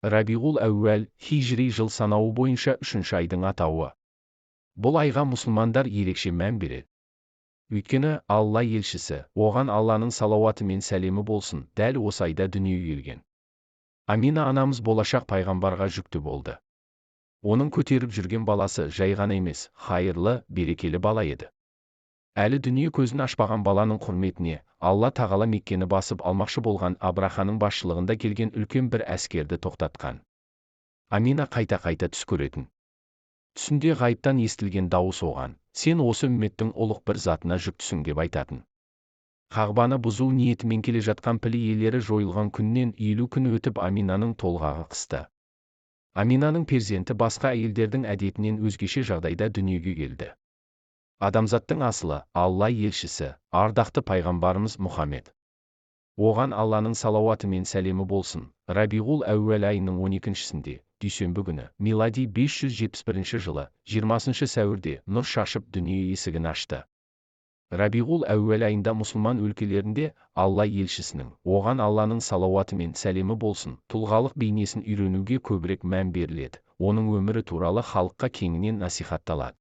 Рабиғул әуәл, хижри жыл санауы бойынша 3-ші айдың атауы. Бұл айға мұсылмандар ерекше мән береді. Өйткені Алла елшісі, оған Алланың салауаты мен сәлемі болсын, дәл осы айда дүниеге келген. Амина анамыз болашақ пайғамбарға жүкті болды. Оның көтеріп жүрген баласы жай ғана емес, хайырлы, берекелі бала еді. Әлі дүние көзін ашпаған баланың құрметіне Алла тағала Меккені басып алмақшы болған Абраханың басшылығында келген үлкен бір әскерді тоқтатқан. Амина қайта-қайта түс көретін. Түсінде ғайыптан естілген дауыс оған: сен осы үмметтің ұлық бір затына жүктісің деп айтатын. Қағбаны бұзу ниетімен келе жатқан пілі иелері жойылған күннен 50 күн өтіп Аминаның толғағы қысты. Аминаның перзенті басқа әйелдердің әдетінен өзгеше жағдайда дүниеге келді. Адамзаттың асылы, Алла елшісі, ардақты пайғамбарымыз Мұхаммед. Оған Алланың салауаты мен сәлемі болсын, Рабиғул әуәл айының 12-сінде, дүйсенбі күні, милади 571 жылы, 20 сәуірде нұр шашып дүние есігін ашты. Рабиғул әуәл айында мұсылман өлкелерінде Алла елшісінің, оған Алланың салауаты мен сәлемі болсын, тұлғалық бейнесін үйренуге көбірек мән беріледі, оның өмірі туралы халыққа кеңінен насихатталады.